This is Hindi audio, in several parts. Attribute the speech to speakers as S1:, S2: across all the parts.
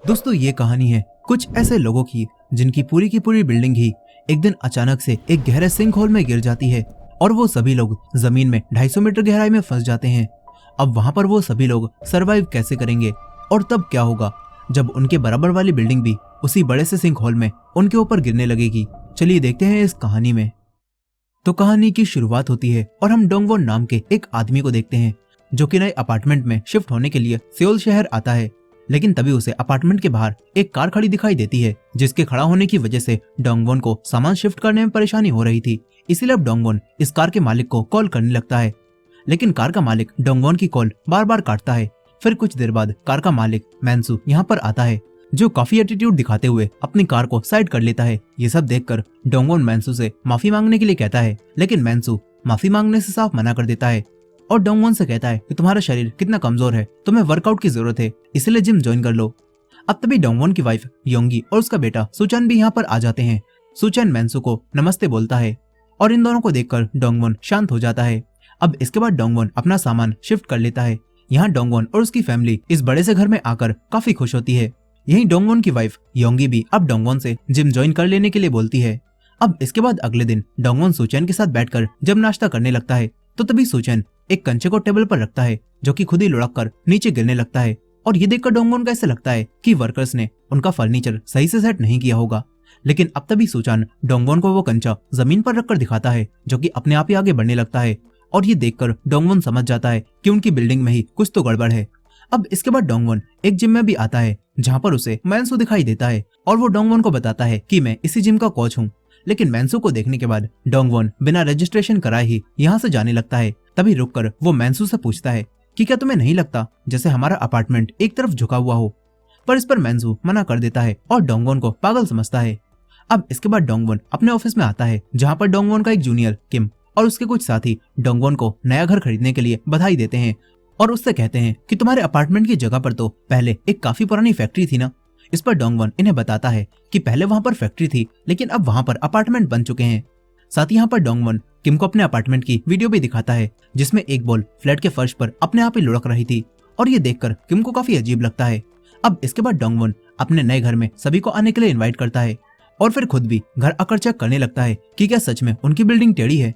S1: दोस्तों ये कहानी है कुछ ऐसे लोगों की जिनकी पूरी की पूरी बिल्डिंग ही एक दिन अचानक से एक गहरे सिंक होल में गिर जाती है और वो सभी लोग जमीन में 250 मीटर गहराई में फंस जाते हैं। अब वहां पर वो सभी लोग सरवाइव कैसे करेंगे और तब क्या होगा जब उनके बराबर वाली बिल्डिंग भी उसी बड़े से सिंक होल में उनके ऊपर गिरने लगेगी। चलिए देखते हैं इस कहानी में। तो कहानी की शुरुआत होती है और हम डोंगवॉन नाम के एक आदमी को देखते हैं जो कि नए अपार्टमेंट में शिफ्ट होने के लिए सेओल शहर आता है। लेकिन तभी उसे अपार्टमेंट के बाहर एक कार खड़ी दिखाई देती है जिसके खड़ा होने की वजह से डोंगवॉन को सामान शिफ्ट करने में परेशानी हो रही थी। इसीलिए अब डोंगवॉन इस कार के मालिक को कॉल करने लगता है, लेकिन कार का मालिक डोंगवॉन की कॉल बार बार काटता है। फिर कुछ देर बाद कार का मालिक मैंसू यहाँ पर आता है जो काफी एटीट्यूड दिखाते हुए अपनी कार को साइड कर लेता है। ये सब देखकर डोंगवॉन मैंसू से माफी मांगने के लिए कहता है, लेकिन मैंसू माफी मांगने से साफ मना कर देता है और डोंगवॉन से कहता है कि तुम्हारा शरीर कितना कमजोर है, तुम्हें वर्कआउट की जरूरत है, इसलिए जिम ज्वाइन कर लो। अब तभी डोंगवॉन की वाइफ योंगी और उसका बेटा सुचैन भी यहाँ पर आ जाते हैं। सुचैन मैंसू को नमस्ते बोलता है और इन दोनों को देखकर डोंगवॉन शांत हो जाता है। अब इसके बाद डोंगवॉन अपना सामान शिफ्ट कर लेता है। यहाँ डोंगवॉन और उसकी फैमिली इस बड़े से घर में आकर काफी खुश होती है। यही डोंगवॉन की वाइफ योंगी भी अब डोंगवॉन से जिम ज्वाइन कर लेने के लिए बोलती है। अब इसके बाद अगले दिन डोंगवॉन सुचैन के साथ बैठकर जब नाश्ता करने लगता है तो तभी सुचैन एक कंचे को टेबल पर रखता है जो कि खुद ही लुढ़क कर नीचे गिरने लगता है। और ये देखकर डोंगवॉन को ऐसा लगता है कि वर्कर्स ने उनका फर्नीचर सही से सेट नहीं किया होगा। लेकिन अब तभी सुचैन डोंगवॉन को वो कंचा जमीन पर रखकर दिखाता है जो कि अपने आप ही आगे बढ़ने लगता है। और ये देखकर डोंगवॉन समझ जाता है कि उनकी बिल्डिंग में ही कुछ तो गड़बड़ है। अब इसके बाद डोंगवॉन एक जिम में भी आता है जहाँ पर उसे मैंसू दिखाई देता है और वो डोंगवॉन को बताता है कि मैं इसी जिम का कोच हूँ। लेकिन मैंसू को देखने के बाद डोंगवॉन बिना रजिस्ट्रेशन कराए ही यहाँ से जाने लगता है। तभी रुककर वो मैंसू से पूछता है कि क्या तुम्हें नहीं लगता जैसे हमारा अपार्टमेंट एक तरफ झुका हुआ हो, पर इस पर मैंसू मना कर देता है और डोंगवॉन को पागल समझता है। अब इसके बाद डोंगवॉन अपने ऑफिस में आता है जहाँ पर डोंगवॉन का एक जूनियर किम और उसके कुछ साथी डोंगवॉन को नया घर खरीदने के लिए बधाई देते हैं और उससे कहते हैं कि तुम्हारे अपार्टमेंट की जगह पर तो पहले एक काफी पुरानी फैक्ट्री थी ना। इस पर डोंगवॉन इन्हें बताता है कि पहले वहां पर फैक्ट्री थी लेकिन अब वहां पर अपार्टमेंट बन चुके हैं। साथ ही यहाँ पर डोंगवॉन किम को अपने अपार्टमेंट की वीडियो भी दिखाता है जिसमें एक बॉल फ्लैट के फर्श पर अपने आप ही लुढ़क रही थी और ये देखकर किम को काफी अजीब लगता है। अब इसके बाद डोंगवॉन अपने नए घर में सभी को आने के लिए इन्वाइट करता है और फिर खुद भी घर आकर चेक करने लगता है कि क्या सच में उनकी बिल्डिंग टेढ़ी है।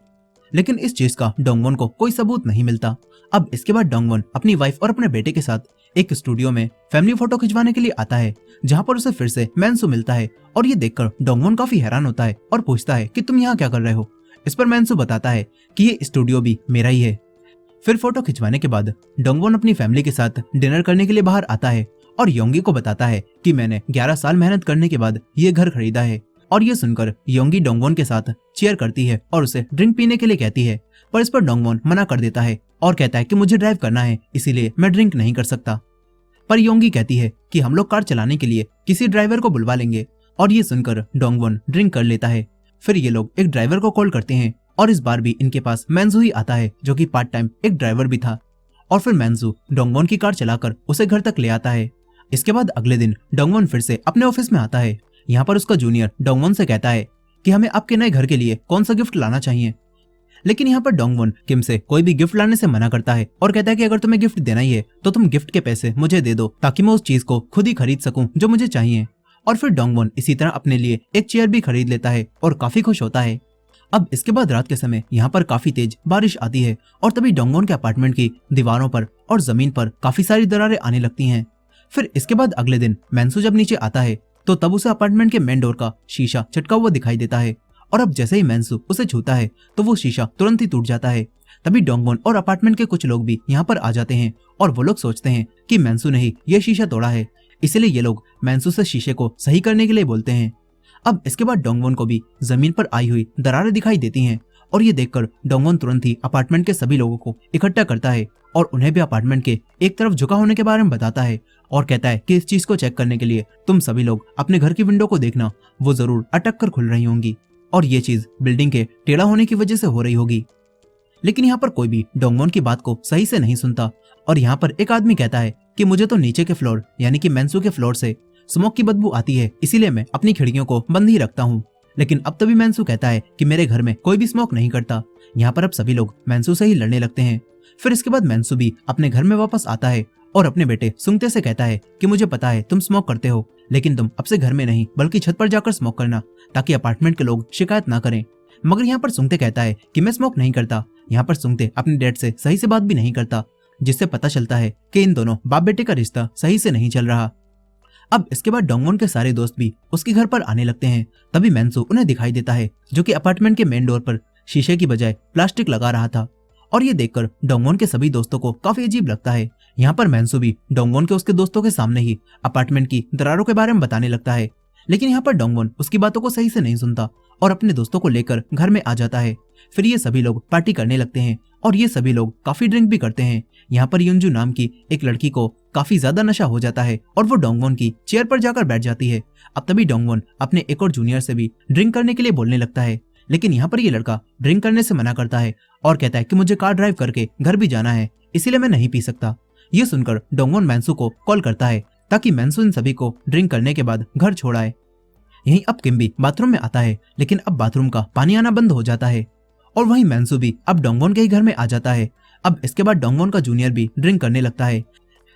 S1: लेकिन इस चीज का डोंगवॉन को कोई सबूत नहीं मिलता। अब इसके बाद डोंगवॉन अपनी वाइफ और अपने बेटे के साथ एक स्टूडियो में फैमिली फोटो खिंचवाने के लिए आता है जहाँ पर उसे फिर से मैंसू मिलता है और ये देखकर डोंगवॉन काफी हैरान होता है और पूछता है कि तुम यहाँ क्या कर रहे हो। इस पर मैंसू बताता है कि ये स्टूडियो भी मेरा ही है। फिर फोटो खिंचवाने के बाद डोंगवॉन अपनी फैमिली के साथ डिनर करने के लिए बाहर आता है और योंगी को बताता है कि मैंने 11 साल मेहनत करने के बाद ये घर खरीदा है। और ये सुनकर योंगी डोंगवॉन के साथ चीयर करती है और उसे ड्रिंक पीने के लिए कहती है, पर इस पर डोंगवॉन मना कर देता है और कहता है कि मुझे ड्राइव करना है इसीलिए मैं ड्रिंक नहीं कर सकता। पर योंगी कहती है कि हम लोग कार चलाने के लिए किसी ड्राइवर को बुलवा लेंगे और ये सुनकर डोंगवॉन ड्रिंक कर लेता है। फिर ये लोग एक ड्राइवर को कॉल करते हैं और इस बार भी इनके पास मैंसू ही आता है जो कि पार्ट टाइम एक ड्राइवर भी था। और फिर मैंसू डोंगवॉन की कार चलाकर उसे घर तक ले आता है। इसके बाद अगले दिन डोंगवॉन फिर से अपने ऑफिस में आता है। यहाँ पर उसका जूनियर डोंगवॉन से कहता है कि हमें आपके नए घर के लिए कौन सा गिफ्ट लाना चाहिए। लेकिन यहाँ पर डोंगवॉन किम से कोई भी गिफ्ट लाने से मना करता है और कहता है कि अगर तुम्हें गिफ्ट देना ही है तो तुम गिफ्ट के पैसे मुझे दे दो ताकि मैं उस चीज को खुद ही खरीद सकूं जो मुझे चाहिए। और फिर डोंगवॉन इसी तरह अपने लिए एक चेयर भी खरीद लेता है और काफी खुश होता है। अब इसके बाद रात के समय यहाँ पर काफी तेज बारिश आती है और तभी डोंगवॉन के अपार्टमेंट की दीवारों पर और जमीन पर काफी सारी दरारें आने लगती हैं। फिर इसके बाद अगले दिन मैंसू जब नीचे आता है तो तब उसे अपार्टमेंट के मेन डोर का शीशा चटका हुआ दिखाई देता है और अब जैसे ही मैंसू उसे छूता है तो वो शीशा तुरंत ही टूट जाता है। तभी डोंगवॉन और अपार्टमेंट के कुछ लोग भी यहाँ पर आ जाते हैं और वो लोग सोचते हैं कि मैंसू ने ही ये शीशा तोड़ा है, इसलिए ये लोग मैंसू से शीशे को सही करने के लिए बोलते हैं। अब इसके बाद डोंगवॉन को भी जमीन पर आई हुई दरारें दिखाई देती हैं और ये देखकर डोंगवॉन तुरंत ही अपार्टमेंट के सभी लोगों को इकट्ठा करता है और उन्हें भी अपार्टमेंट के एक तरफ झुका होने के बारे में बताता है और कहता है कि इस चीज को चेक करने के लिए तुम सभी लोग अपने घर की विंडो को देखना, वो जरूर अटक कर खुल रही होंगी और ये चीज बिल्डिंग के टेढ़ा होने की वजह से हो रही होगी। लेकिन यहाँ पर कोई भी डोंगवॉन की बात को सही से नहीं सुनता और यहाँ पर एक आदमी कहता है कि मुझे तो नीचे के फ्लोर यानी कि मैंसू के फ्लोर से स्मोक की बदबू आती है, इसीलिए मैं अपनी खिड़कियों को बंद ही रखता हूँ। लेकिन अब तभी मैंसू कहता है कि मेरे घर में कोई भी स्मोक नहीं करता। यहाँ पर अब सभी लोग मैंसू से ही लड़ने लगते हैं। फिर इसके बाद मैंसू भी अपने घर में वापस आता है और अपने बेटे सुंगते से कहता है कि मुझे पता है तुम स्मोक करते हो, लेकिन तुम अब से घर में नहीं बल्कि छत पर जाकर स्मोक करना ताकि अपार्टमेंट के लोग शिकायत ना करें। मगर यहाँ पर सुंगते कहता है कि मैं स्मोक नहीं करता। यहाँ पर सुंगते अपने डैड से सही से बात भी नहीं करता, जिससे पता चलता है कि इन दोनों बाप बेटे का रिश्ता सही से नहीं चल रहा। अब इसके बाद डोंगवॉन के सारे दोस्त भी उसके घर पर आने लगते हैं। तभी मैंसू उन्हें दिखाई देता है, जो कि अपार्टमेंट के मेन डोर पर शीशे की बजाय प्लास्टिक लगा रहा था। और ये देखकर डोंगवॉन के सभी दोस्तों को काफी अजीब लगता है। यहाँ पर मैंसू भी डोंगवॉन के उसके दोस्तों के सामने ही अपार्टमेंट की दरारों के बारे में बताने लगता है, लेकिन यहाँ पर डोंगवॉन उसकी बातों को सही से नहीं सुनता और अपने दोस्तों को लेकर घर में आ जाता है। फिर ये सभी लोग पार्टी करने लगते हैं और ये सभी लोग काफी ड्रिंक भी करते हैं। यहाँ पर युंजू नाम की एक लड़की को काफी ज्यादा नशा हो जाता है और वो डोंगवॉन की चेयर पर जाकर बैठ जाती है। अब तभी डोंगवॉन अपने एक और जूनियर से भी ड्रिंक करने के लिए बोलने लगता है, लेकिन यहाँ पर ये लड़का ड्रिंक करने से मना करता है और कहता है कि मुझे कार ड्राइव करके घर भी जाना है, इसीलिए मैं नहीं पी सकता। ये सुनकर डोंगवॉन मैंसू को कॉल करता है ताकि मैंसू इन सभी को ड्रिंक करने के बाद घर छोड़ाए। यहीं अब किम भी बाथरूम में आता है, लेकिन अब बाथरूम का पानी आना बंद हो जाता है और वहीं मैंसू भी अब डोंगवॉन के ही घर में आ जाता है। अब इसके बाद डोंगवॉन का जूनियर भी ड्रिंक करने लगता है,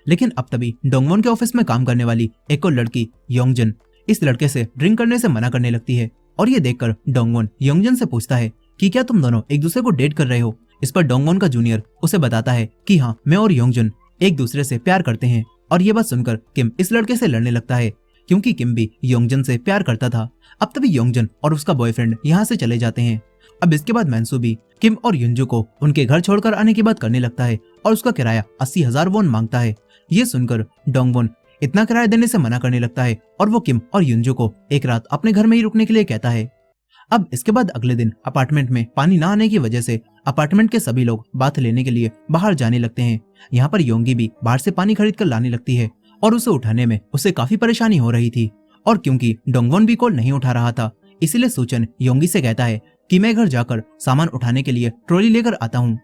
S1: लेकिन अब तभी डोंगवॉन के ऑफिस में काम करने वाली एक और लड़की योंगजन इस लड़के से ड्रिंक करने से मना करने लगती है। और ये देखकर डोंगवॉन योंगजन से पूछता है कि क्या तुम दोनों एक दूसरे को डेट कर रहे हो। इस पर डोंगवॉन का जूनियर उसे बताता है कि हाँ, मैं और योंगजन एक दूसरे से प्यार करते हैं। और ये बात सुनकर किम इस लड़के से लड़ने लगता है, क्योंकि किम भी योंगजन से प्यार करता था। अब तभी योंगजन और उसका बॉयफ्रेंड यहाँ से चले जाते हैं। अब इसके बाद मैंसू भी किम और युंजू को उनके घर छोड़कर आने की बात करने लगता है और उसका किराया 80,000 वॉन मांगता है। ये सुनकर डोंगवॉन इतना किराया देने से मना करने लगता है और वो किम और युंजू को एक रात अपने घर में ही रुकने के लिए कहता है। अब इसके बाद अगले दिन अपार्टमेंट में पानी न आने की वजह से अपार्टमेंट के सभी लोग बाथ लेने के लिए बाहर जाने लगते हैं। यहाँ पर योंगी भी बाहर से पानी खरीद कर लाने लगती है और उसे उठाने में उसे काफी परेशानी हो रही थी। और क्योंकि डोंगवॉन भी कॉल नहीं उठा रहा था, इसीलिए सूचन योंगी से कहता है कि मैं घर जाकर सामान उठाने के लिए ट्रॉली लेकर आता हूँ।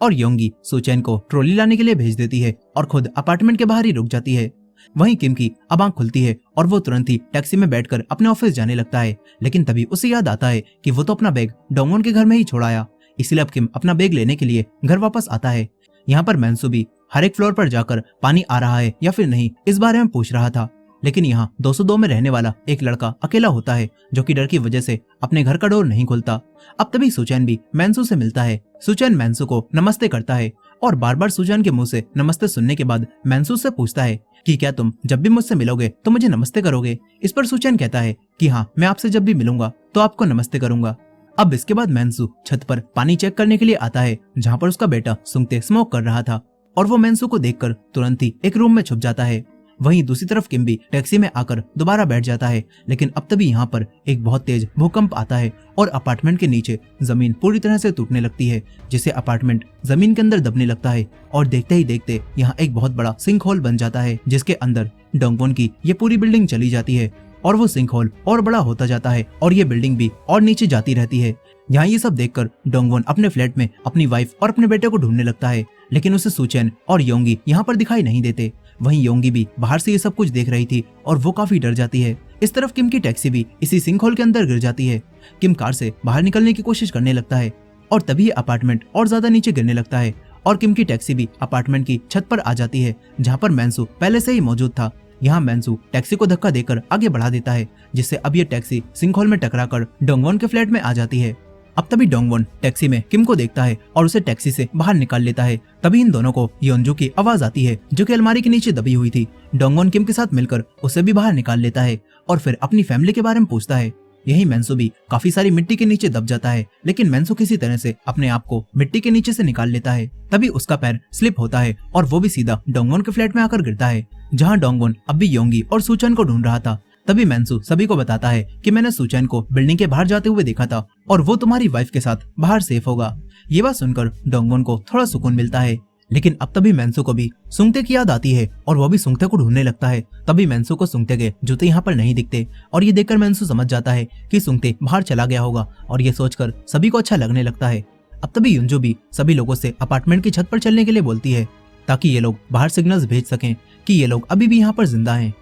S1: और योंगी सूचन को ट्रॉली लाने के लिए भेज देती है और खुद अपार्टमेंट के बाहर ही रुक जाती है। वहीं किम की अब आंख खुलती है और वो तुरंत ही टैक्सी में बैठकर अपने ऑफिस जाने लगता है, लेकिन तभी उसे याद आता है कि वो तो अपना बैग डोंगवॉन के घर में ही छोड़ाया। इसलिए अब किम अपना बैग लेने के लिए घर वापस आता है। यहाँ पर मैंसू भी हर एक फ्लोर पर जाकर पानी आ रहा है या फिर नहीं इस बारे में पूछ रहा था, लेकिन यहाँ 202 में रहने वाला एक लड़का अकेला होता है, जो कि डर की वजह से अपने घर का डोर नहीं खोलता। अब तभी सुचैन भी मैंसू से मिलता है। सुचैन मैंसू को नमस्ते करता है और बार बार सुचैन के मुंह से नमस्ते सुनने के बाद मैंसू से पूछता है कि क्या तुम जब भी मुझसे मिलोगे तो मुझे नमस्ते करोगे। इस पर सुचैन कहता है कि हाँ, मैं आपसे जब भी मिलूंगा तो आपको नमस्ते करूंगा। अब इसके बाद मैंसू छत पर पानी चेक करने के लिए आता है, जहाँ पर उसका बेटा सुंगते स्मोक कर रहा था और वो मैंसू को देखकर तुरंत ही एक रूम में छुप जाता है। वहीं दूसरी तरफ किम भी टैक्सी में आकर दोबारा बैठ जाता है, लेकिन अब तभी यहाँ पर एक बहुत तेज भूकंप आता है और अपार्टमेंट के नीचे जमीन पूरी तरह से टूटने लगती है, जिससे अपार्टमेंट जमीन के अंदर दबने लगता है। और देखते ही देखते यहाँ एक बहुत बड़ा सिंक होल बन जाता है, जिसके अंदर डोंगवॉन की ये पूरी बिल्डिंग चली जाती है और वो सिंक होल और बड़ा होता जाता है और ये बिल्डिंग भी और नीचे जाती रहती है। यहाँ ये सब देखकर डोंगवॉन अपने फ्लैट में अपनी वाइफ और अपने बेटे को ढूंढने लगता है, लेकिन उसे सुचैन और योंगी यहाँ पर दिखाई नहीं देते। वहीं योंगी भी बाहर से ये सब कुछ देख रही थी और वो काफी डर जाती है। इस तरफ किम की टैक्सी भी इसी सिंक होल के अंदर गिर जाती है। किम कार से बाहर निकलने की कोशिश करने लगता है और तभी अपार्टमेंट और ज्यादा नीचे गिरने लगता है और किम की टैक्सी भी अपार्टमेंट की छत पर आ जाती है, जहाँ पर मैंसू पहले से ही मौजूद था। यहाँ मैंसू टैक्सी को धक्का देकर आगे बढ़ा देता है, जिससे अब ये टैक्सी सिंक होल में टकराकर डोंगवॉन के फ्लैट में आ जाती है। अब तभी डोंगवॉन टैक्सी में किम को देखता है और उसे टैक्सी से बाहर निकाल लेता है। तभी इन दोनों को योंजू की आवाज आती है, जो कि अलमारी के नीचे दबी हुई थी। डोंगवॉन किम के साथ मिलकर उसे भी बाहर निकाल लेता है और फिर अपनी फैमिली के बारे में पूछता है। यही मैंसू भी काफी सारी मिट्टी के नीचे दब जाता है, लेकिन मैंसू किसी तरह से अपने आप को मिट्टी के नीचे से निकाल लेता है। तभी उसका पैर स्लिप होता है और वो भी सीधा डोंगवॉन के फ्लैट में आकर गिरता है, जहाँ डोंगवॉन अब भी योंगी और सुचैन को ढूंढ रहा था। तभी मैंसू सभी को बताता है कि मैंने सुचैन को बिल्डिंग के बाहर जाते हुए देखा था और वो तुम्हारी वाइफ के साथ बाहर सेफ होगा। ये बात सुनकर डोंगवॉन को थोड़ा सुकून मिलता है, लेकिन अब तभी मैंसू को भी सुंगते की याद आती है और वो भी सुंगते को ढूंढने लगता है। तभी मैंसू को सुंगते के जूते यहाँ पर नहीं दिखते और ये देखकर मैंसू समझ जाता है कि सुंगते बाहर चला गया होगा और ये सोचकर सभी को अच्छा लगने लगता है। अब तभी युंजू भी सभी लोगों से अपार्टमेंट की छत पर चलने के लिए बोलती है, ताकि ये लोग बाहर सिग्नल्स भेज सकें कि ये लोग अभी भी यहाँ पर जिंदा हैं।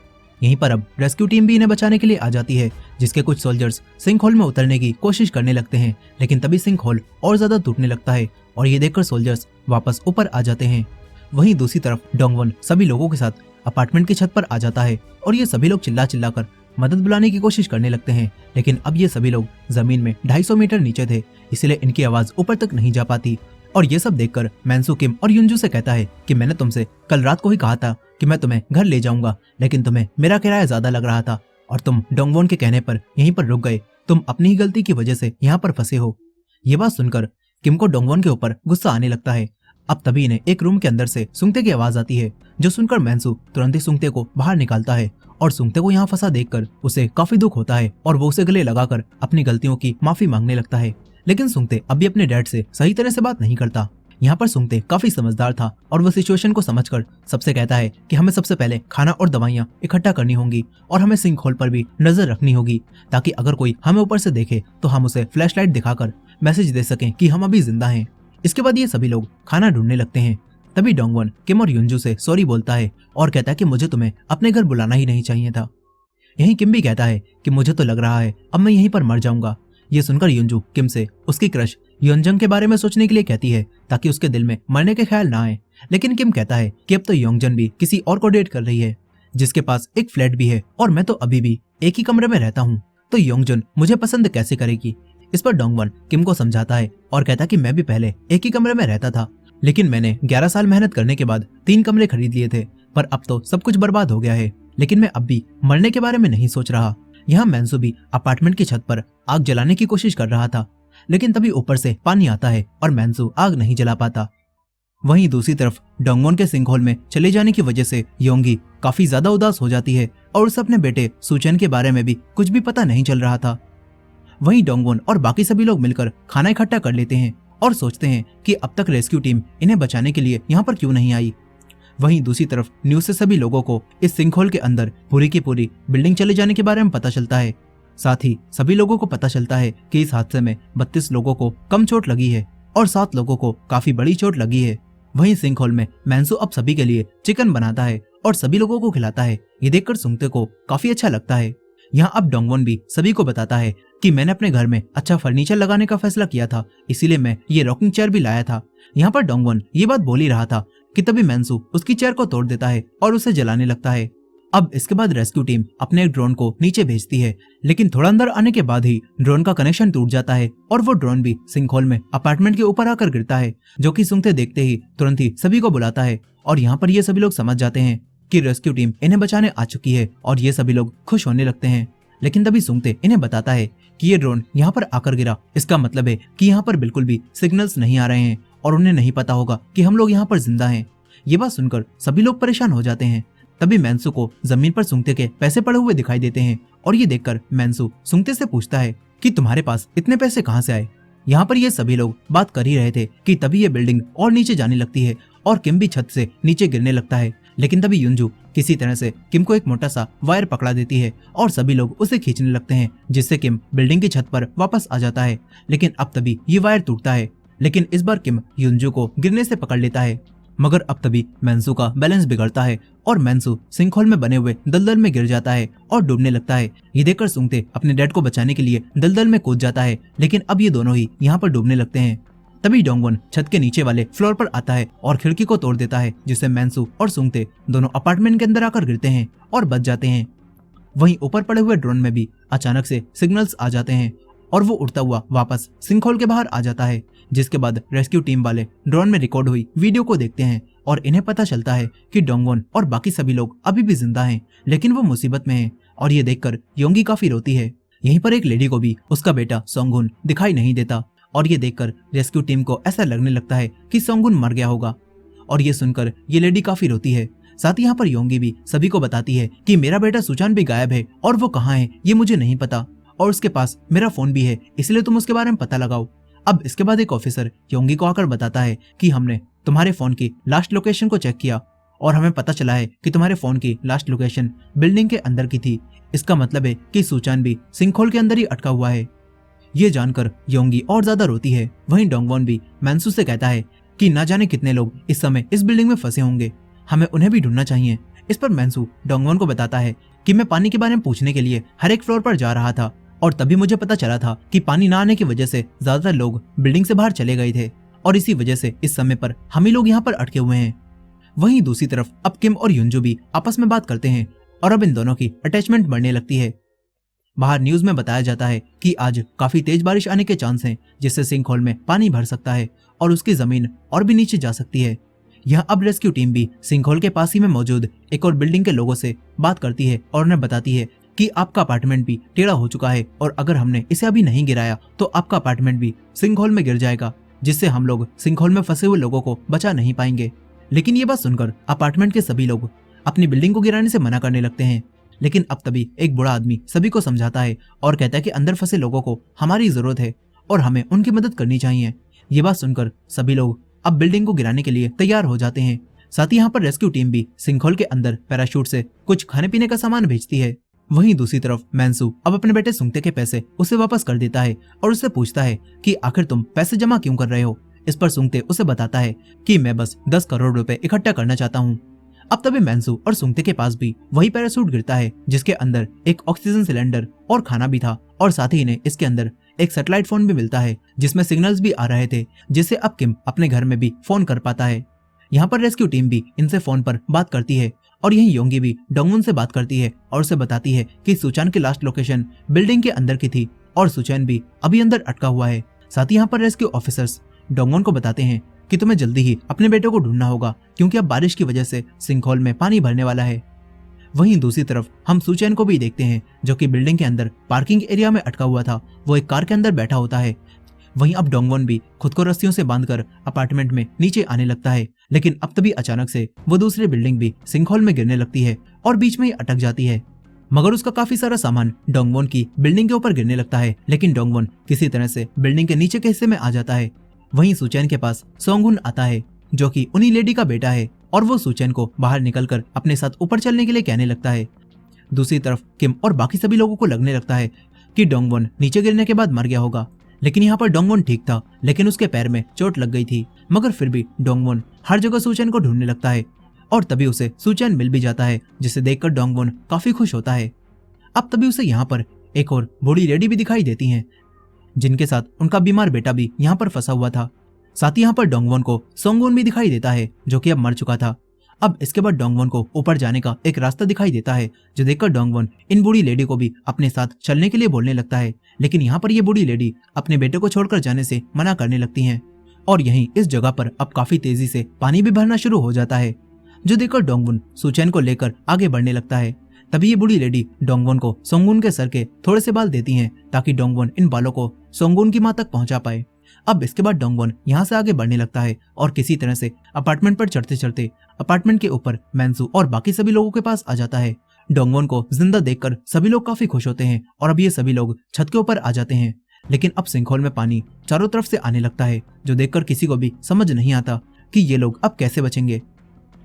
S1: यहीं पर अब रेस्क्यू टीम भी इन्हें बचाने के लिए आ जाती है, जिसके कुछ सोल्जर्स सिंक होल में उतरने की कोशिश करने लगते हैं, लेकिन तभी सिंक होल और ज्यादा टूटने लगता है और ये देखकर सोल्जर्स वापस ऊपर आ जाते हैं। वहीं दूसरी तरफ डोंगवॉन सभी लोगों के साथ अपार्टमेंट की छत पर आ जाता है और ये सभी लोग चिल्ला चिल्ला कर मदद बुलाने की कोशिश करने लगते हैं। लेकिन अब ये सभी लोग जमीन में 250 मीटर नीचे थे, इसलिए इनकी आवाज ऊपर तक नहीं जा पाती। और ये सब देखकर मैंसू किम और युनजू से कहता है कि मैंने तुमसे कल रात को ही कहा था कि मैं तुम्हें घर ले जाऊंगा, लेकिन तुम्हें मेरा किराया ज्यादा लग रहा था और तुम डोंगवॉन के कहने पर यहीं पर रुक गए। तुम अपनी ही गलती की वजह से यहाँ पर फंसे हो। ये बात सुनकर किम को डोंगवॉन के ऊपर गुस्सा आने लगता है। अब तभी इन्हें एक रूम के अंदर से सुंगते की आवाज आती है, जो सुनकर मैंसू तुरंत ही सुंगते को बाहर निकालता है और सुंगते को यहाँ फंसा देखकर उसे काफी दुख होता है और वो उसे गले लगाकर अपनी गलतियों की माफी मांगने लगता है। लेकिन सुंगते अभी अपने डैड से सही तरह से बात नहीं करता। यहाँ पर सुंगते काफी समझदार था और वो सिचुएशन को समझकर सबसे कहता है कि हमें सबसे पहले खाना और दवाइयाँ इकट्ठा करनी होंगी और हमें सिंक होल पर भी नजर रखनी होगी, ताकि अगर कोई हमें ऊपर से देखे तो हम उसे फ्लैशलाइट दिखाकर मैसेज दे सकें कि हम अभी जिंदा हैं। इसके बाद ये सभी लोग खाना ढूंढने लगते हैं। तभी डोंगवॉन किम और युनजू से सॉरी बोलता है और कहता है कि मुझे तुम्हें अपने घर बुलाना ही नहीं चाहिए था। यहीं किम भी कहता है कि मुझे तो लग रहा है अब मैं यहीं पर मर जाऊंगा। ये सुनकर युनजू किम से उसकी क्रश योंजंग के बारे में सोचने के लिए कहती है, ताकि उसके दिल में मरने के ख्याल ना आए। लेकिन किम कहता है कि अब तो योंजन भी किसी और को डेट कर रही है, जिसके पास एक फ्लैट भी है और मैं तो अभी भी एक ही कमरे में रहता हूँ, तो योंजन मुझे पसंद कैसे करेगी। इस पर डोंगवॉन किम को समझाता है और कहता है कि मैं भी पहले एक ही कमरे में रहता था, लेकिन मैंने 11 साल मेहनत करने के बाद 3 कमरे खरीद लिए थे, पर अब तो सब कुछ बर्बाद हो गया है। लेकिन मैं अब भी मरने के बारे में नहीं सोच रहा। यहाँ मैंसू भी अपार्टमेंट की छत पर आग जलाने की कोशिश कर रहा था, लेकिन तभी ऊपर से पानी आता है और मैंसू आग नहीं जला पाता। वहीं दूसरी तरफ डोंगवॉन के सिंक होल में चले जाने की वजह से योंगी काफी ज्यादा उदास हो जाती है और उसे अपने बेटे सुचेन के बारे में भी कुछ भी पता नहीं चल रहा था। वहीं डोंगवॉन और बाकी सभी लोग मिलकर खाना इकट्ठा कर लेते हैं और सोचते हैं कि अब तक रेस्क्यू टीम इन्हें बचाने के लिए यहाँ पर क्यों नहीं आई। वहीं दूसरी तरफ न्यूज से सभी लोगों को इस सिंक होल के अंदर पूरी की पूरी बिल्डिंग चले जाने के बारे में पता चलता है। साथ ही सभी लोगों को पता चलता है कि इस हादसे में 32 लोगों को कम चोट लगी है और 7 लोगों को काफी बड़ी चोट लगी है। वहीं सिंक होल में मैंसू अब सभी के लिए चिकन बनाता है और सभी लोगों को खिलाता है। ये देखकर सुंगते को काफी अच्छा लगता है। यहाँ अब डोंगवॉन भी सभी को बताता है कि मैंने अपने घर में अच्छा फर्नीचर लगाने का फैसला किया था, इसीलिए मैं ये रॉकिंग चेयर भी लाया था। यहाँ पर डोंगवॉन ये बात बोल ही रहा था कि तभी मैंसू उसकी चेयर को तोड़ देता है और उसे जलाने लगता है। अब इसके बाद रेस्क्यू टीम अपने एक ड्रोन को नीचे भेजती है, लेकिन थोड़ा अंदर आने के बाद ही ड्रोन का कनेक्शन टूट जाता है और वो ड्रोन भी सिंक होल में अपार्टमेंट के ऊपर आकर गिरता है, जो कि सुंगते देखते ही तुरंत ही सभी को बुलाता है। और यहाँ पर ये सभी लोग समझ जाते हैं कि रेस्क्यू टीम इन्हें बचाने आ चुकी है और ये सभी लोग खुश होने लगते हैं। लेकिन तभी सुंगते इन्हें बताता है कि ये ड्रोन यहाँ पर आकर गिरा, इसका मतलब है कि यहाँ पर बिल्कुल भी सिग्नल्स नहीं आ रहे हैं और उन्हें नहीं पता होगा कि हम लोग यहाँ पर जिंदा हैं। ये बात सुनकर सभी लोग परेशान हो जाते हैं। तभी मैंसू को जमीन पर सुंगते के पैसे पड़े हुए दिखाई देते हैं और ये देखकर मैंसू सुंगते से पूछता है कि तुम्हारे पास इतने पैसे कहाँ से आए। यहाँ पर ये सभी लोग बात कर ही रहे थे कि तभी ये बिल्डिंग और नीचे जाने लगती है और किम भी छत से नीचे गिरने लगता है। लेकिन तभी युनजू किसी तरह से किम को एक मोटा सा वायर पकड़ा देती है और सभी लोग उसे खींचने लगते हैं, जिससे किम बिल्डिंग की छत पर वापस आ जाता है। लेकिन अब तभी ये वायर टूटता है, लेकिन इस बार किम युनजू को गिरने से पकड़ लेता है। मगर अब तभी मैंसू का बैलेंस बिगड़ता है और मैंसू सिंक होल में बने हुए दलदल में गिर जाता है और डूबने लगता है। ये देखकर सुंगते अपने डैड को बचाने के लिए दलदल में कूद जाता है, लेकिन अब ये दोनों ही यहाँ पर डूबने लगते हैं। तभी डोंगवॉन छत के नीचे वाले फ्लोर पर आता है और खिड़की को तोड़ देता है, जिससे मैंसू और सुंगते दोनों अपार्टमेंट के अंदर आकर गिरते हैं और बच जाते हैं। वहीं ऊपर पड़े हुए ड्रोन में भी अचानक से सिग्नल्स आ जाते हैं और वो उड़ता हुआ वापस सिंक होल के बाहर आ जाता है, जिसके बाद रेस्क्यू टीम वाले ड्रोन में रिकॉर्ड हुई वीडियो को देखते हैं और इन्हें पता चलता है कि डोंगवॉन और बाकी सभी लोग अभी भी जिंदा हैं, लेकिन वो मुसीबत में हैं। और ये देखकर योंगी काफी रोती है। यहीं पर एक लेडी को भी उसका बेटा सोंगहुन दिखाई नहीं देता और ये देखकर रेस्क्यू टीम को ऐसा लगने लगता है कि सोंगहुन मर गया होगा। और ये सुनकर ये लेडी काफी रोती है। साथ ही यहाँ पर योंगी भी सभी को बताती है कि मेरा बेटा सुचान भी गायब है और वो कहाँ है ये मुझे नहीं पता, और उसके पास मेरा फोन भी है, इसलिए तुम उसके बारे में पता लगाओ। अब इसके बाद एक ऑफिसर योंगी को आकर बताता है कि हमने तुम्हारे फोन की लास्ट लोकेशन को चेक किया और हमें पता चला है कि तुम्हारे फोन की लास्ट लोकेशन बिल्डिंग के अंदर की थी। इसका मतलब है कि सुचान भी सिंक होल के अंदर ही अटका हुआ है। ये जानकर योंगी और ज्यादा रोती है। वहीं डोंगवॉन भी मैंसू से कहता है कि ना जाने कितने लोग इस समय इस बिल्डिंग में फंसे होंगे, हमें उन्हें भी ढूंढना चाहिए। इस पर मैंसू डोंगवॉन को बताता है कि मैं पानी के बारे में पूछने के लिए हर एक फ्लोर पर जा रहा था और तभी मुझे पता चला था कि पानी ना आने की वजह से ज्यादातर लोग बिल्डिंग से बाहर चले गए थे और इसी वजह से इस समय पर हम ही लोग यहाँ पर अटके हुए हैं। वहीं दूसरी तरफ अब किम और युंजू भी आपस में बात करते हैं और अब इन दोनों की अटैचमेंट बढ़ने लगती है। बाहर न्यूज में बताया जाता है कि आज काफी तेज बारिश आने के चांस हैं, जिससे सिंक होल में पानी भर सकता है और उसकी जमीन और भी नीचे जा सकती है। यहाँ अब रेस्क्यू टीम भी सिंक होल के पास ही में मौजूद एक और बिल्डिंग के लोगों से बात करती है और उन्हें बताती है कि आपका अपार्टमेंट भी टेढ़ा हो चुका है और अगर हमने इसे अभी नहीं गिराया तो आपका अपार्टमेंट भी सिंक होल में गिर जाएगा, जिससे हम लोग सिंक होल में फंसे हुए लोगों को बचा नहीं पाएंगे। लेकिन ये बात सुनकर अपार्टमेंट के सभी लोग अपनी बिल्डिंग को गिराने से मना करने लगते हैं। लेकिन अब तभी एक बूढ़ा आदमी सभी को समझाता है और कहता है कि अंदर फंसे लोगों को हमारी जरूरत है और हमें उनकी मदद करनी चाहिए। ये बात सुनकर सभी लोग अब बिल्डिंग को गिराने के लिए तैयार हो जाते हैं। साथ ही यहाँ पर रेस्क्यू टीम भी सिंक होल के अंदर पैराशूट से कुछ खाने पीने का सामान भेजती है। वहीं दूसरी तरफ मैंसू अब अपने बेटे सुंगते के पैसे उसे वापस कर देता है और उससे पूछता है कि आखिर तुम पैसे जमा क्यों कर रहे हो। इस पर सुंगते उसे बताता है कि मैं बस 10 करोड़ रुपए इकट्ठा करना चाहता हूँ। अब तभी मैंसू और सुंगते के पास भी वही पैराशूट गिरता है जिसके अंदर एक ऑक्सीजन सिलेंडर और खाना भी था और साथ ही इन्हें इसके अंदर एक सैटेलाइट फोन भी मिलता है जिसमें सिग्नल्स भी आ रहे थे, जिससे अब किम अपने घर में भी फोन कर पाता है। यहाँ पर रेस्क्यू टीम भी इनसे फोन पर बात करती है और यही योंगी भी डोंगवॉन से बात करती है और उसे बताती है कि सुचैन की लास्ट लोकेशन बिल्डिंग के अंदर की थी और सुचैन भी अभी अंदर अटका हुआ है। साथ ही यहाँ पर रेस्क्यू ऑफिसर्स डोंगवॉन को बताते हैं कि तुम्हें जल्दी ही अपने बेटे को ढूंढना होगा क्योंकि अब बारिश की वजह से सिंक होल में पानी भरने वाला है। वहीं दूसरी तरफ हम सुचैन को भी देखते हैं जो कि बिल्डिंग के अंदर पार्किंग एरिया में अटका हुआ था। वो एक कार के अंदर बैठा होता है। वहीं अब डोंगवॉन भी खुद को रस्सियों से बांधकर अपार्टमेंट में नीचे आने लगता है, लेकिन अब तभी अचानक से वो दूसरी बिल्डिंग भी सिंक होल में गिरने लगती है और बीच में ही अटक जाती है। मगर उसका काफी सारा सामान डोंगवॉन की बिल्डिंग के ऊपर गिरने लगता है, लेकिन डोंगवॉन किसी तरह से बिल्डिंग के नीचे के हिस्से में आ जाता है। वहीं सुचैन के पास सोंगुन आता है जो कि उन्हीं लेडी का बेटा है और वो सुचैन को बाहर निकलकर अपने साथ ऊपर चलने के लिए कहने लगता है। दूसरी तरफ किम और बाकी सभी लोगों को लगने लगता है कि डोंगवॉन नीचे गिरने के बाद मर गया होगा, लेकिन यहाँ पर डोंगवॉन ठीक था, लेकिन उसके पैर में चोट लग गई थी। मगर फिर भी डोंगवॉन हर जगह सुचैन को ढूंढने लगता है और तभी उसे सुचैन मिल भी जाता है, जिसे देखकर डोंगवॉन काफी खुश होता है। अब तभी उसे यहाँ पर एक और बूढ़ी लेडी भी दिखाई देती है जिनके साथ उनका बीमार बेटा भी यहाँ पर फंसा हुआ था। साथ ही यहाँ पर डोंगवॉन को सोंगवॉन भी दिखाई देता है जो कि अब मर चुका था। अब इसके बाद डोंगवॉन को ऊपर जाने का एक रास्ता दिखाई देता है, जो देखकर डोंगवॉन इन बूढ़ी लेडी को भी अपने साथ चलने के लिए बोलने लगता है, लेकिन यहाँ पर ये बूढ़ी लेडी अपने बेटे को छोड़कर जाने से मना करने लगती हैं। और यहीं इस जगह पर अब काफी तेजी से पानी भी भरना शुरू हो जाता है, जो देखकर डोंगवॉन सुचैन को लेकर आगे बढ़ने लगता है। तभी ये बूढ़ी लेडी डोंगवॉन को सोंगुन के सर के थोड़े से बाल देती हैं ताकि डोंगवॉन इन बालों को सोंगुन की मां तक पहुंचा पाए। अब इसके बाद डोंगवॉन यहाँ से आगे बढ़ने लगता है और किसी तरह से अपार्टमेंट पर चढ़ते चढ़ते अपार्टमेंट के ऊपर मैंसू और बाकी सभी लोगों के पास आ जाता है। डोंगवॉन को जिंदा देखकर सभी लोग काफी खुश होते हैं और अब ये सभी लोग छत के ऊपर आ जाते हैं, लेकिन अब सिंकहोल में पानी चारों तरफ से आने लगता है, जो देखकर किसी को भी समझ नहीं आता कि ये लोग अब कैसे बचेंगे।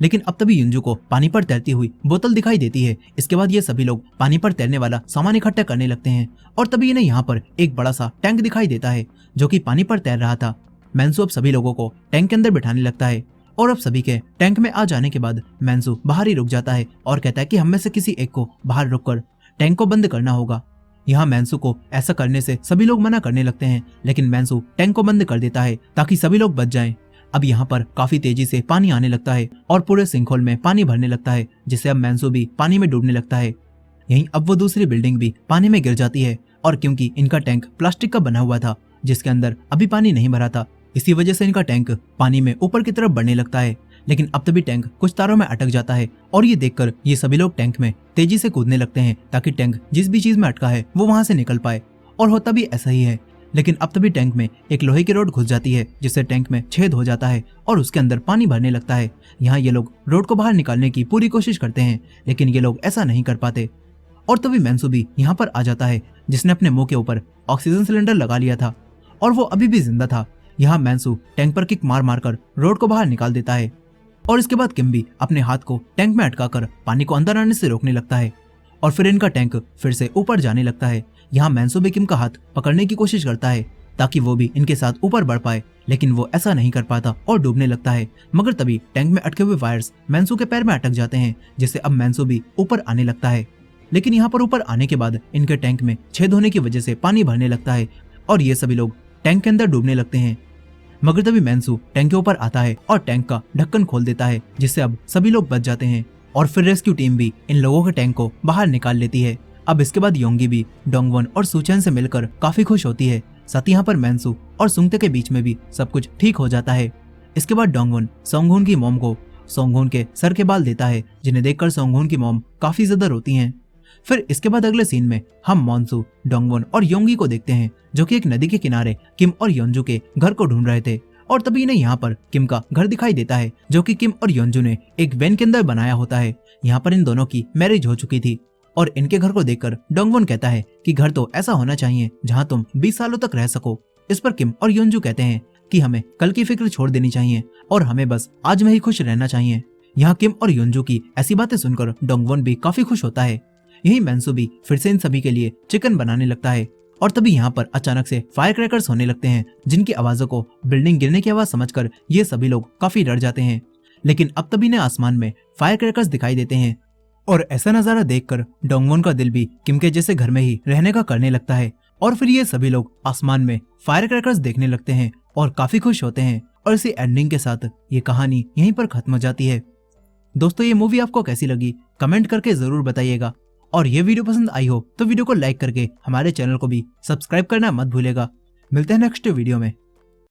S1: लेकिन अब तभी युंजू को पानी पर तैरती हुई बोतल दिखाई देती है। इसके बाद ये सभी लोग पानी पर तैरने वाला सामान इकट्ठा करने लगते हैं और तभी इन्हें यहाँ पर एक बड़ा सा टैंक दिखाई देता है जो कि पानी पर तैर रहा था। मैंसू अब सभी लोगों को टैंक के अंदर बिठाने लगता है और अब सभी के टैंक में आ जाने के बाद मैंसू बाहर ही रुक जाता है और कहता है कि हम में से किसी एक को बाहर रुककर टैंक को बंद करना होगा। यहाँ मैंसू को ऐसा करने से सभी लोग मना करने लगते हैं, लेकिन मैंसू टैंक को बंद कर देता है ताकि सभी लोग बच जाएं। अब यहाँ पर काफी तेजी से पानी आने लगता है और पूरे सिंकहोल में पानी भरने लगता है, जिससे अब मैंसू भी पानी में डूबने लगता है। यहीं अब वो दूसरी बिल्डिंग भी पानी में गिर जाती है और क्योंकि इनका टैंक प्लास्टिक का बना हुआ था जिसके अंदर अभी पानी नहीं भरा था, इसी वजह से इनका टैंक पानी में ऊपर की तरफ बढ़ने लगता है। लेकिन अब तभी टैंक कुछ तारों में अटक जाता है और ये देखकर ये सभी लोग टैंक में तेजी से कूदने लगते हैं ताकि टैंक जिस भी चीज में अटका है वो वहां से निकल पाए, और होता भी ऐसा ही है। लेकिन अब तभी टैंक में एक लोहे की रोड घुस जाती है जिससे टैंक में छेद हो जाता है और उसके अंदर पानी भरने लगता है। यहाँ ये लोग रोड को बाहर निकालने की पूरी कोशिश करते हैं, लेकिन ये लोग ऐसा नहीं कर पाते। और तभी मैंसू भी यहाँ पर आ जाता है जिसने अपने मुंह के ऊपर ऑक्सीजन सिलेंडर लगा लिया था और वो अभी भी जिंदा था। यहाँ मैंसू टैंक पर किक मार मारकर रोड को बाहर निकाल देता है और इसके बाद किम भी अपने हाथ को टैंक में अटकाकर पानी को अंदर आने से रोकने लगता है और फिर इनका टैंक फिर से ऊपर जाने लगता है। यहाँ मैंसू भी किम का हाथ पकड़ने की कोशिश करता है ताकि वो भी इनके साथ ऊपर बढ़ पाए, लेकिन वो ऐसा नहीं कर पाता और डूबने लगता है। मगर तभी टैंक में अटके हुए वायर्स मैंसू के पैर में अटक जाते हैं, जिससे अब मैंसू भी ऊपर आने लगता है। लेकिन यहाँ पर ऊपर आने के बाद इनके टैंक में छेद होने की वजह से पानी भरने लगता है और ये सभी लोग टैंक के अंदर डूबने लगते हैं। मगर तभी मैंसू टैंक के ऊपर आता है और टैंक का ढक्कन खोल देता है, जिससे अब सभी लोग बच जाते हैं और फिर रेस्क्यू टीम भी इन लोगों के टैंक को बाहर निकाल लेती है। अब इसके बाद योंगी भी डोंगवॉन और सुचेन से मिलकर काफी खुश होती है। साथ ही यहाँ पर मैंसू और सुंगते के बीच में भी सब कुछ ठीक हो जाता है। इसके बाद डोंगवॉन सोंगहोन की मॉम को सोंगहोन के सर के बाल देता है, जिन्हें देखकर सोंगहोन की मॉम काफी ज्यादा रोती हैं। फिर इसके बाद अगले सीन में हम मॉन्सू, डोंगवॉन और योंगी को देखते हैं, जो कि एक नदी के किनारे किम और योंजू के घर को ढूंढ रहे थे। और तभी इन्हें यहाँ पर किम का घर दिखाई देता है, जो कि किम और योंजू ने एक वैन के अंदर बनाया होता है। यहाँ पर इन दोनों की मैरिज हो चुकी थी और इनके घर को देखकर डोंगवॉन कहता है कि घर तो ऐसा होना चाहिए जहाँ तुम 20 सालों तक रह सको। इस पर किम और योंजू कहते हैं कि हमें कल की फिक्र छोड़ देनी चाहिए और हमें बस आज में ही खुश रहना चाहिए। यहाँ किम और योंजू की ऐसी बातें सुनकर डोंगवॉन भी काफी खुश होता है। यही मैंसू भी फिर से इन सभी के लिए चिकन बनाने लगता है और तभी यहाँ पर अचानक से फायर क्रैकर्स होने लगते हैं, जिनकी आवाजों को बिल्डिंग गिरने की आवाज समझकर ये सभी लोग काफी डर जाते हैं। लेकिन अब तभी ने आसमान में फायर क्रैकर्स दिखाई देते हैं और ऐसा नजारा देखकर डोंगवॉन का दिल भी किम के जैसे घर में ही रहने का करने लगता है। और फिर ये सभी लोग आसमान में फायर क्रैकर्स देखने लगते हैं और काफी खुश होते हैं। और इसी एंडिंग के साथ ये कहानी यहीं पर खत्म हो जाती है। दोस्तों, ये मूवी आपको कैसी लगी कमेंट करके जरूर बताइएगा। और ये वीडियो पसंद आई हो तो वीडियो को लाइक करके हमारे चैनल को भी सब्सक्राइब करना मत भूलेगा। मिलते हैं नेक्स्ट वीडियो में।